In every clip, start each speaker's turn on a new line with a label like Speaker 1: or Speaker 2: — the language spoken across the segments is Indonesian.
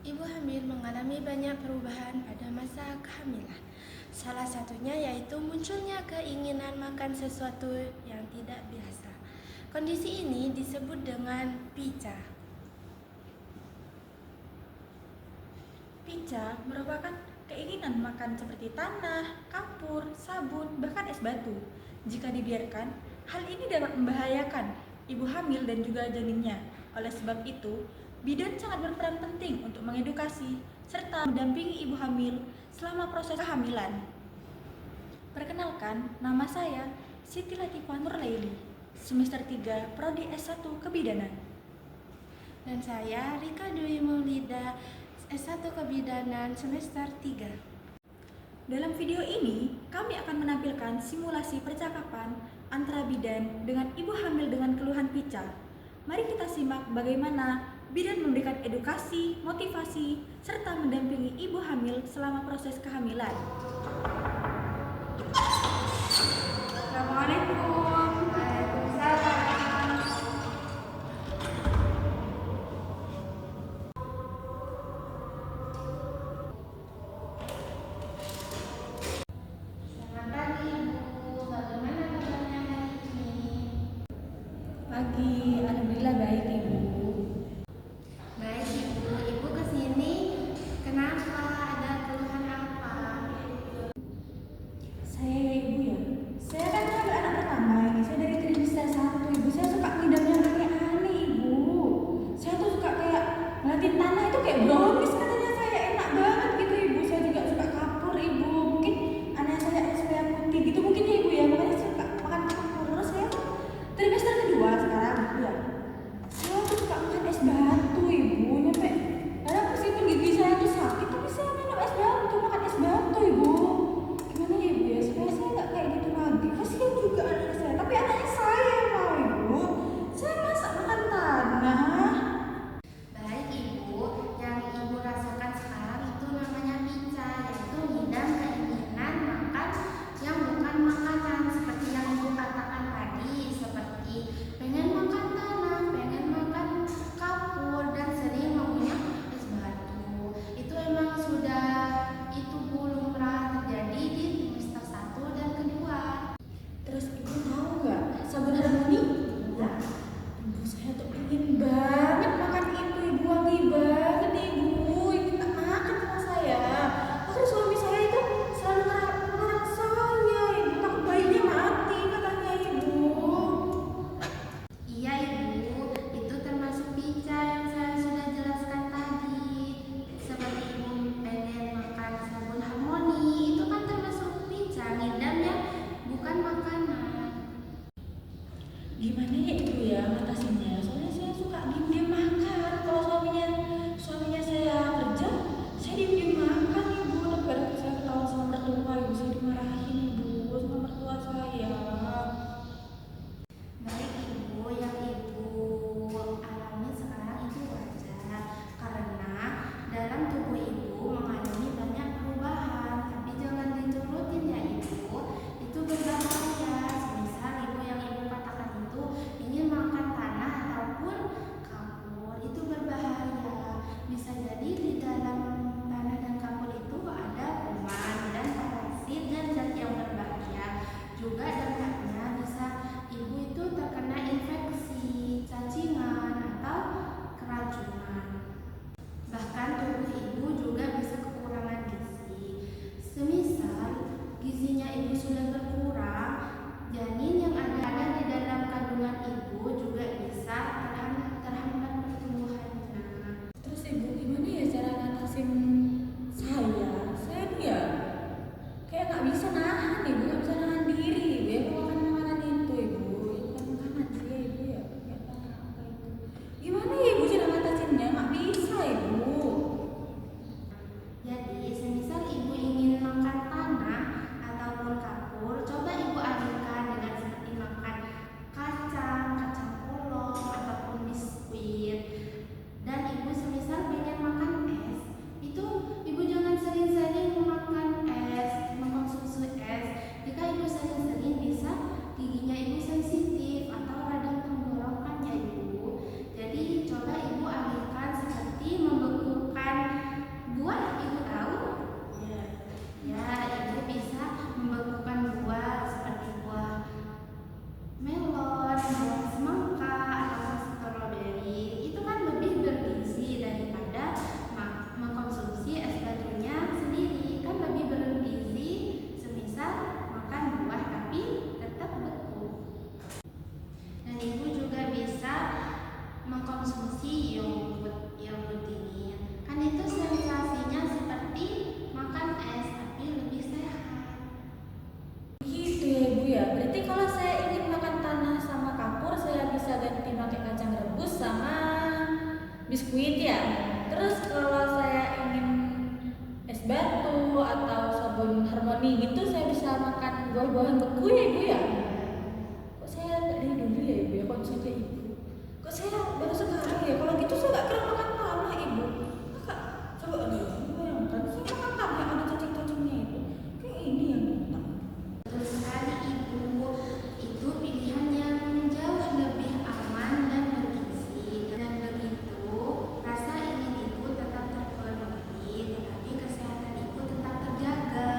Speaker 1: Ibu hamil mengalami banyak perubahan pada masa kehamilan. Salah satunya yaitu munculnya keinginan makan sesuatu yang tidak biasa. Kondisi ini disebut dengan pica.
Speaker 2: Pica merupakan keinginan makan seperti tanah, kapur, sabun, bahkan es batu. Jika dibiarkan, hal ini dapat membahayakan ibu hamil dan juga janinnya. Oleh sebab itu, bidan sangat berperan penting untuk mengedukasi serta mendampingi ibu hamil selama proses kehamilan. Perkenalkan, nama saya Siti Latifah Nurlaili, semester 3, Prodi S1 Kebidanan.
Speaker 1: Dan saya Rika Dwi Maulida, S1 Kebidanan semester 3.
Speaker 2: Dalam video ini, kami akan menampilkan simulasi percakapan antara bidan dengan ibu hamil dengan keluhan pica. Mari kita simak bagaimana bidan memberikan edukasi, motivasi, serta mendampingi ibu hamil selama proses kehamilan. Assalamualaikum.
Speaker 1: Waalaikumsalam. Selamat pagi Ibu, bagaimana kabarnya hari ini?
Speaker 2: Pagi, alhamdulillah baik Ibu.
Speaker 1: Baik Ibu, Ibu kesini kenapa? Ada keluhan apa?
Speaker 2: Saya ya Ibu ya. Saya kan hamil anak pertama ini. Saya dari trimester 1 Ibu. Saya suka ngidamnya aneh-aneh Ibu. Saya tuh suka kayak ngeliatin tanah itu kayak brownies katanya saya enak banget gitu Ibu. Saya juga suka kapur Ibu. Mungkin anak saya SPA putih gitu mungkin ya Ibu ya. Makanya saya suka makan kapur. Terus saya tuh trimester kedua sekarang Ibu ya. Saya tuh suka makan es batu Ibu. Nyampe kadang meskipun gigi saya tuh sakit tapi saya minum es batu, makan es batu Ibu. Gimana ya Ibu ya, supaya saya nggak kayak gitu lagi. Kasihan juga anak saya, tapi anaknya saya yang mau Ibu. Saya masak makan tanah.
Speaker 1: Baik Ibu, yang Ibu rasakan sekarang itu namanya pica, yaitu ngidam keinginan makan yang bukan makanan seperti yang Ibu katakan tadi, seperti pengen makan tanah, pengen makan kapur, dan sering maunya es batu. Itu emang itu lumrah terjadi di semester 1 dan kedua.
Speaker 2: Terus Ibu tahu nggak sabun harmoni? Ya. Ibu saya tuh ingin banget makan itu Ibu, wangi banget Ibu. Ingin tak makan sama saya. Terus suami saya itu selalu ngelarang saya Ibu, takut bayinya mati katanya Ibu.
Speaker 1: Iya Ibu, itu termasuk pica yang saya sudah jelaskan tadi. Seperti Ibu pengen makan sabun harmoni, itu kan termasuk pica, ngidam yang bukan makanan.
Speaker 2: Gimana ya Ibu ya ngatasinnya? Soalnya saya suka diem-diem makan. Kalau suaminya saya kerja, saya diem-diem makan Ibu. Tapi kadang saya ketahuan sama mertua Ibu, saya dimarahin Ibu sama mertua saya.
Speaker 1: Baik Ibu, yang Ibu alami sekarang itu wajar karena dalam tubuh Ibu mengalami banyak perubahan, tapi jangan diturutin ya Ibu, itu berbahaya. Semisal Ibu yang Ibu katakan itu ingin makan tanah ataupun kapur, itu berbahaya. Bisa jadi di dalam tanah dan kapur itu ada kuman dan parasit dan zat yang berbahaya. Juga dampaknya bisa Ibu itu terkena infeksi, cacingan, atau keracunan. Bahkan tubuh Ibu juga bisa kekurangan gizi. Semisal gizinya Ibu sudah berkurang, janin yang ada di dalam kandungan Ibu juga bisa terhambat pertumbuhannya.
Speaker 2: Terus Ibu gimana ya cara ngatasin saya? Saya tuh ya kayak nggak bisa nahan Ibu, nggak bisa nahan diri Ibu ya kalau makan makanan itu Ibu. Itu kan makanan sih ya Ibu ya, nggak tahu apa itu. Gimana ya Ibu cara ngatasinnya? Nggak bisa Ibu.
Speaker 1: Jadi, semisal Ibu ingin makan tanah ataupun kapur,
Speaker 2: buah-buahan beku ya ibu ya? Kok saya nggak dari dulu ya ibu ya konsumsi ibu? Kok saya baru sekarang ya? Kalau gitu saya nggak kira makan tanah ibu. Kakak coba deh, bayangkan saya makan tanah yang ada cacing-cacingnya itu. Kayak ini yang datang.
Speaker 1: Betul sekali Ibu, itu pilihan yang jauh lebih aman dan bergizi. Dan begitu, rasa ingin Ibu tetap terpenuhi, tetapi kesehatan Ibu tetap terjaga.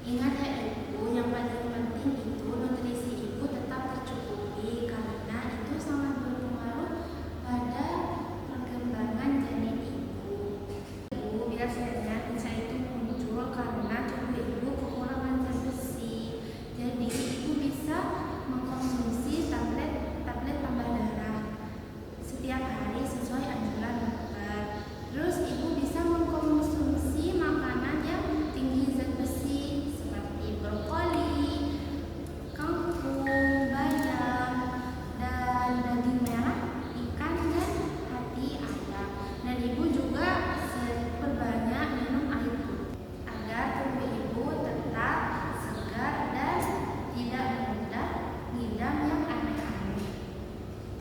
Speaker 1: Ingat ya Ibu, yang paling penting itu nutrisi Ibu tetap tercukupi karena itu sangat berpengaruh pada perkembangan janin Ibu. Ibu biasanya bisa itu muncul karena tubuh Ibu kekurangan zat besi. Jadi Ibu bisa mengkonsumsi tablet tambah darah setiap hari sesuai anjuran dokter. Terus Ibu bisa mengkonsumsi makanan yang tinggi zat besi seperti brokoli, kangkung, bayam, dan daging merah, ikan, dan hati ayam. Dan Ibu juga perbanyak minum air putih agar tubuh Ibu tetap segar dan tidak mudah ngidam yang aneh-aneh.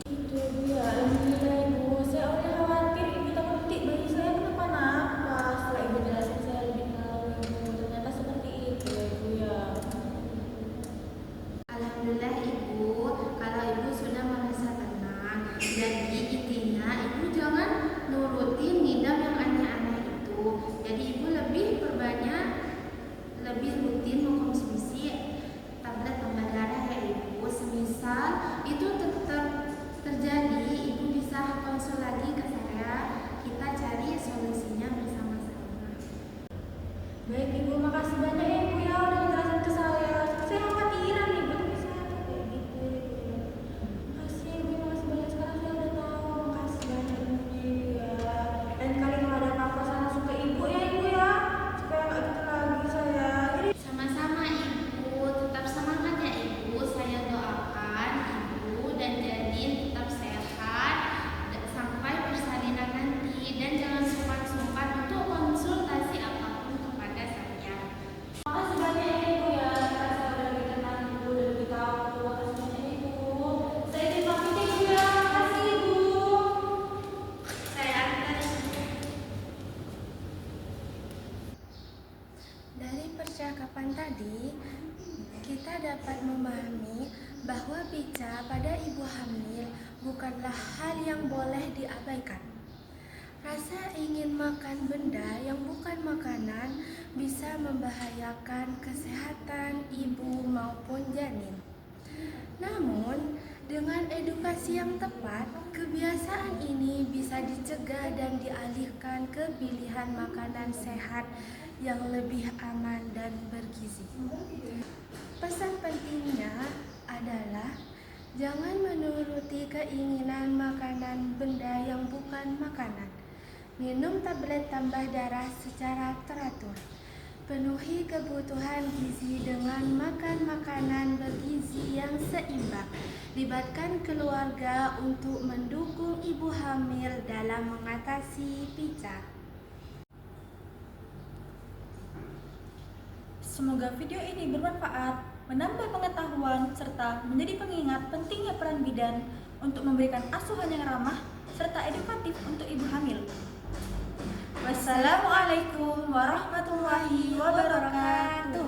Speaker 2: Itu ibu ya, alhamdulillah ibu. Saya awalnya khawatir ibu takut bayi saya kenapa-napa. Setelah ibu jelasin saya lebih tahu ibu. Ternyata seperti itu ya ibu ya.
Speaker 1: Alhamdulillah Ibu, kalau Ibu sudah merasa tenang. Jadi intinya Ibu jangan nurutin ngidam yang aneh-aneh itu. Jadi Ibu lebih rutin mengkonsumsi tablet tambah darah ya Ibu. Semisal itu tetap terjadi, Ibu bisa konsul lagi ke saya. Kita cari solusinya bersama-sama.
Speaker 2: Baik ibu, makasih banyak ya ibu ya udah ngejelasin ke saya. Saya khawatiran ibu, tapi saya tuh kayak gitu ibu ya. Makasih ibu, makasih banyak, sekarang saya udah tahu. Makasih banyak ibu ya. Lain kali kalau ada apa-apa saya langsung ke ibu ya ibu ya, supaya nggak gitu lagi saya.
Speaker 1: Sama-sama Ibu, tetap semangat ya Ibu. Saya doakan Ibu dan janin tetap sehat sampai persalinan nanti. Dan jangan sungkan-sungkan untuk konsultasi apapun kepada saya.
Speaker 2: Makasih banyak ya ibu ya, sekarang saya udah lebih tenang ibu, udah lebih tahu. Makasih banyak ibu. Saya izin pamit ya ibu ya, makasih ibu.
Speaker 1: Saya antar Ibu. Dari percakapan tadi, kita dapat memahami bahwa pica pada ibu hamil bukanlah hal yang boleh diabaikan. Rasa ingin makan benda yang bukan makanan bisa membahayakan kesehatan ibu maupun janin. Namun, dengan edukasi yang tepat, kebiasaan ini bisa dicegah dan dialihkan ke pilihan makanan sehat yang lebih aman dan bergizi. Pesan pentingnya adalah jangan menuruti keinginan makanan benda yang bukan makanan. Minum tablet tambah darah secara teratur. Penuhi kebutuhan gizi dengan makan makanan bergizi yang seimbang. Libatkan keluarga untuk mendukung ibu hamil dalam mengatasi pica.
Speaker 2: Semoga video ini bermanfaat, menambah pengetahuan, serta menjadi pengingat pentingnya peran bidan untuk memberikan asuhan yang ramah serta edukatif untuk ibu hamil. Wassalamualaikum warahmatullahi wabarakatuh.